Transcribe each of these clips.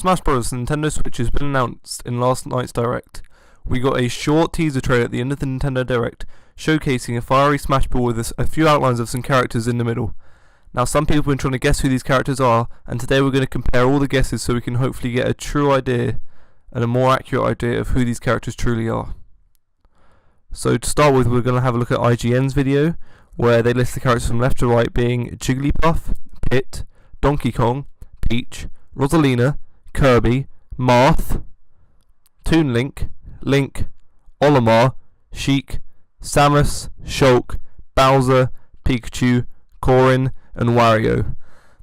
Smash Bros. Nintendo Switch has been announced in last night's Direct. We got a short teaser trailer at the end of the Nintendo Direct, showcasing a fiery Smash Ball with a few outlines of some characters in the middle. Now, some people have been trying to guess who these characters are, and today we're going to compare all the guesses so we can hopefully get a true idea and a more accurate idea of who these characters truly are. So to start with, we're going to have a look at IGN's video, where they list the characters from left to right being Jigglypuff, Pit, Donkey Kong, Peach, Rosalina, Kirby, Marth, Toon Link, Olimar, Sheik, Samus, Shulk, Bowser, Pikachu, Corrin, and Wario.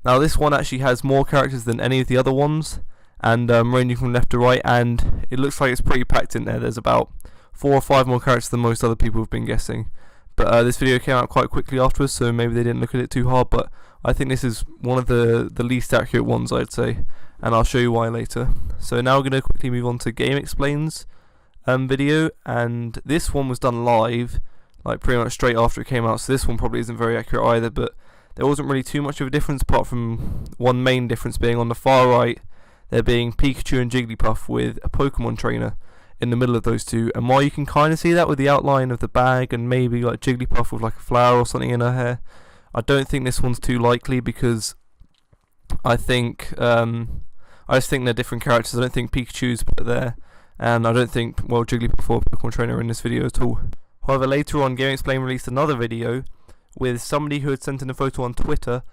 Now this one actually has more characters than any of the other ones, and ranging from left to right, and it looks like it's pretty packed in there. There's about 4 or 5 more characters than most other people have been guessing. But this video came out quite quickly afterwards, so maybe they didn't look at it too hard, but I think this is one of the least accurate ones, I'd say, and I'll show you why later. So now we're going to quickly move on to Game Explain's video, and this one was done live, like pretty much straight after it came out, so this one probably isn't very accurate either, but there wasn't really too much of a difference apart from one main difference being on the far right, there being Pikachu and Jigglypuff with a Pokemon trainer in the middle of those two, and while you can kind of see that with the outline of the bag and maybe like Jigglypuff with like a flower or something in her hair, I don't think this one's too likely because I think I just think they're different characters. I don't think Pikachu's put there, and I don't think, well, Jigglypuff or Pokemon Trainer are in this video at all. However, later on, Game Explain released another video with somebody who had sent in a photo on Twitter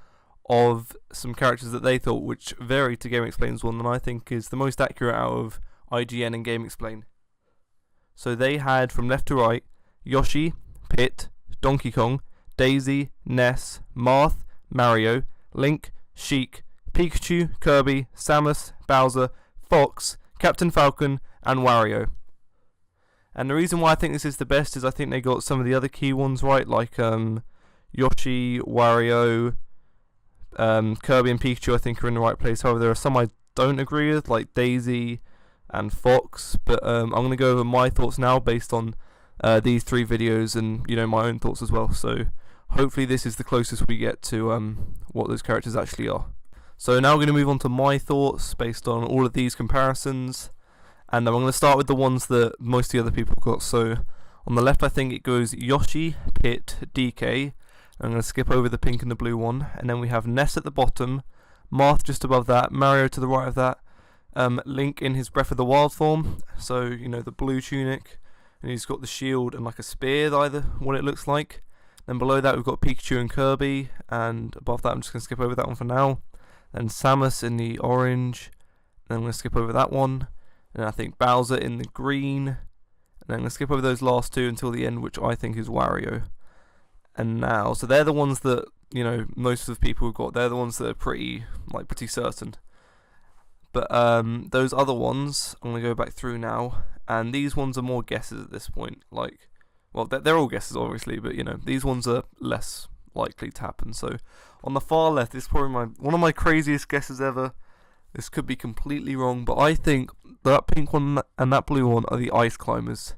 of some characters that they thought, which varied to Game Explain's one, and I think is the most accurate out of IGN and Game Explain. So they had, from left to right, Yoshi, Pit, Donkey Kong, Daisy, Ness, Marth, Mario, Link, Sheik, Pikachu, Kirby, Samus, Bowser, Fox, Captain Falcon, and Wario. And the reason why I think this is the best is I think they got some of the other key ones right, like Yoshi, Wario, Kirby and Pikachu I think are in the right place. However, there are some I don't agree with, like Daisy and Fox, but I'm going to go over my thoughts now based on these 3 videos and, you know, my own thoughts as well. So hopefully this is the closest we get to what those characters actually are. So now we're going to move on to my thoughts based on all of these comparisons, and I'm going to start with the ones that most of the other people got. So on the left I think it goes Yoshi, Pit, DK. I'm going to skip over the pink and the blue one, and then we have Ness at the bottom, Marth just above that, Mario to the right of that, Link in his Breath of the Wild form, so you know, the blue tunic, and he's got the shield and like a spear, either what it looks like. Then below that we've got Pikachu and Kirby, and above that I'm just going to skip over that one for now. Then Samus in the orange, and then I'm going to skip over that one, and I think Bowser in the green, and then I'm going to skip over those last 2 until the end, which I think is Wario. And now, so they're the ones that, you know, most of the people have got. They're the ones that are pretty certain. But those other ones, I'm going to go back through now, and these ones are more guesses at this point. Like, well, they're all guesses obviously, but you know, these ones are less likely to happen. So on the far left, this is probably one of my craziest guesses ever. This could be completely wrong, but I think that pink one and that blue one are the Ice Climbers.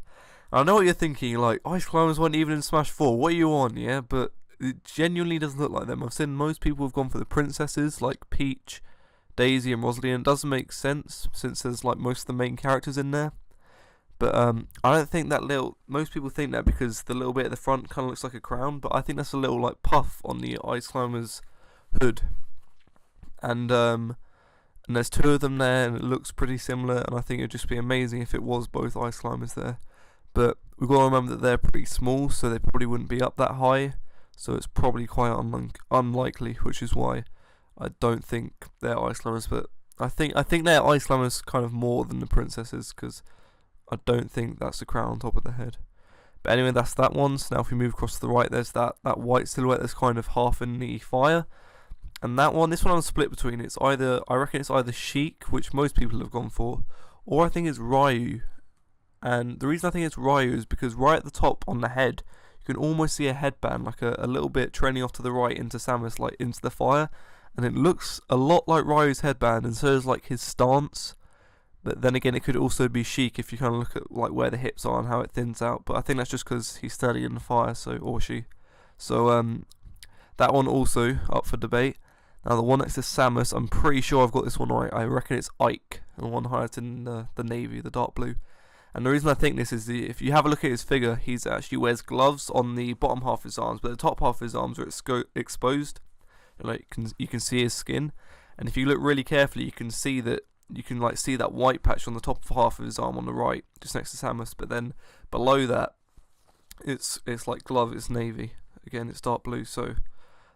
I know what you're thinking, like, Ice Climbers weren't even in Smash 4, what are you on, yeah? But it genuinely doesn't look like them. I've seen most people have gone for the princesses, like Peach, Daisy and Rosalina, and it doesn't make sense, since there's, like, most of the main characters in there. But, I don't think that most people think that because the little bit at the front kind of looks like a crown, but I think that's a little, like, puff on the Ice Climbers hood. And there's 2 of them there, and it looks pretty similar, and I think it would just be amazing if it was both Ice Climbers there. But we've got to remember that they're pretty small, so they probably wouldn't be up that high, so it's probably quite unlikely, which is why I don't think they're Ice Climbers. But I think they're Ice Climbers kind of more than the princesses, because I don't think that's the crown on top of the head. But anyway, that's that one. So now if we move across to the right, there's that white silhouette that's kind of half in the fire. And that one, this one I'm split between. I reckon it's either Sheik, which most people have gone for, or I think it's Ryu. And the reason I think it's Ryu is because right at the top on the head, you can almost see a headband, like a little bit trailing off to the right into Samus, like into the fire. And it looks a lot like Ryu's headband, and so is like his stance. But then again, it could also be Sheik if you kind of look at like where the hips are and how it thins out. But I think that's just because he's studying the fire, or she. So that one also up for debate. Now the one next to Samus, I'm pretty sure I've got this one right. I reckon it's Ike, the one highlighted in the navy, the dark blue. And the reason I think this is if you have a look at his figure, he actually wears gloves on the bottom half of his arms, but the top half of his arms are exposed. Like you can see his skin, and if you look really carefully, you can see that see that white patch on the top half of his arm on the right, just next to Samus. But then below that, it's like glove. It's navy. Again, it's dark blue. So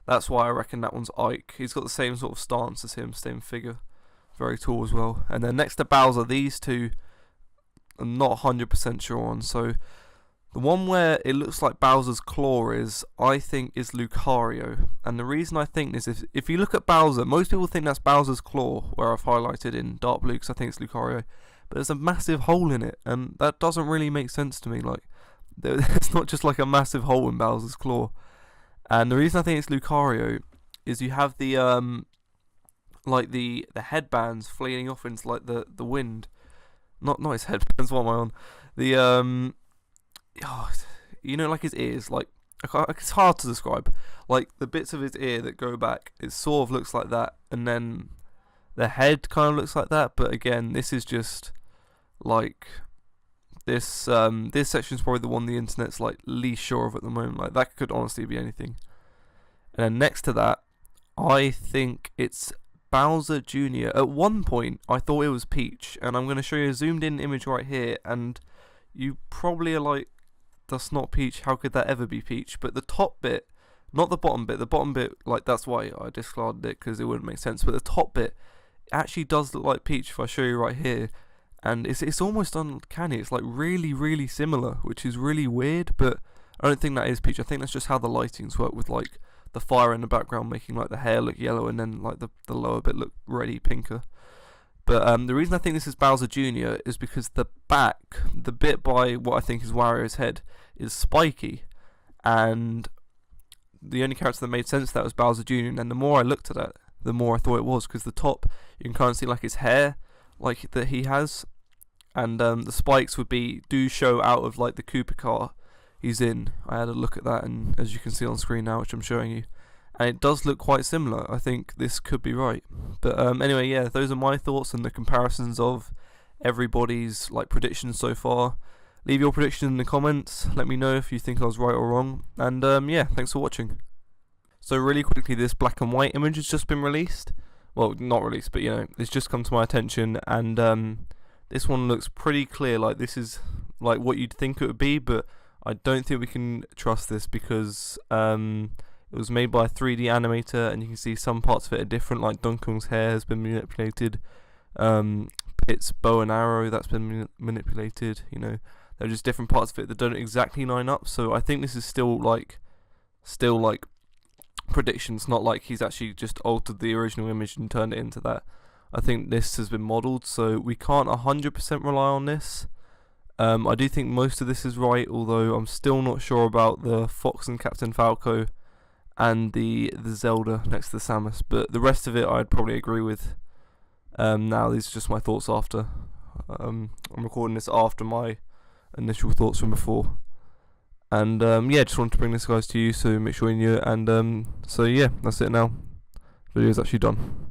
that's why I reckon that one's Ike. He's got the same sort of stance as him, same figure, very tall as well. And then next to Bowser, these two, I'm not 100% sure on. So the one where it looks like Bowser's claw I think is Lucario. And the reason I think this is, if you look at Bowser, most people think that's Bowser's claw, where I've highlighted in dark blue because I think it's Lucario. But there's a massive hole in it, and that doesn't really make sense to me. Like, it's not just like a massive hole in Bowser's claw. And the reason I think it's Lucario is you have the like the headbands flailing off into like the wind. Not his headbands. What am I on? The you know, like his ears. Like, it's hard to describe. Like the bits of his ear that go back, it sort of looks like that, and then the head kind of looks like that. But again, this is just like this section's probably the one the internet's like least sure of at the moment. Like, that could honestly be anything. And then next to that, I think it's Bowser Jr. At one point, I thought it was Peach, and I'm going to show you a zoomed in image right here, and you probably are like, that's not Peach, how could that ever be Peach? But the top bit, not the bottom bit, like, that's why I discarded it, because it wouldn't make sense, but the top bit actually does look like Peach if I show you right here, and it's almost uncanny. It's like really, really similar, which is really weird, but I don't think that is Peach. I think that's just how the lightings work, with like the fire in the background making like the hair look yellow, and then like the lower bit look reddy pinker. But the reason I think this is Bowser Jr. is because the back, the bit by what I think is Wario's head, is spiky, and the only character that made sense to that was Bowser Jr. And then the more I looked at it, the more I thought it was, because the top, you can kind of see like his hair, like that he has, and the spikes do show out of like the Koopa car he's in. I had a look at that, and as you can see on screen now, which I'm showing you, and it does look quite similar. I think this could be right. But anyway, yeah, those are my thoughts and the comparisons of everybody's like predictions so far. Leave your predictions in the comments. Let me know if you think I was right or wrong. And yeah, thanks for watching. So really quickly, this black and white image has just been released. Well, not released, but you know, it's just come to my attention, and this one looks pretty clear. Like, this is like what you'd think it would be, but I don't think we can trust this, because it was made by a 3D animator, and you can see some parts of it are different, like Donkey Kong's hair has been manipulated, Pit's bow and arrow, that's been manipulated, you know, there are just different parts of it that don't exactly line up. So I think this is still like predictions, not like he's actually just altered the original image and turned it into that. I think this has been modelled, so we can't 100% rely on this. I do think most of this is right, although I'm still not sure about the Fox and Captain Falco and the Zelda next to the Samus, but the rest of it I'd probably agree with. Now these are just my thoughts after. I'm recording this after my initial thoughts from before, and yeah, just wanted to bring this guys to you, so make sure you knew it. And so yeah, that's it now. The video's actually done.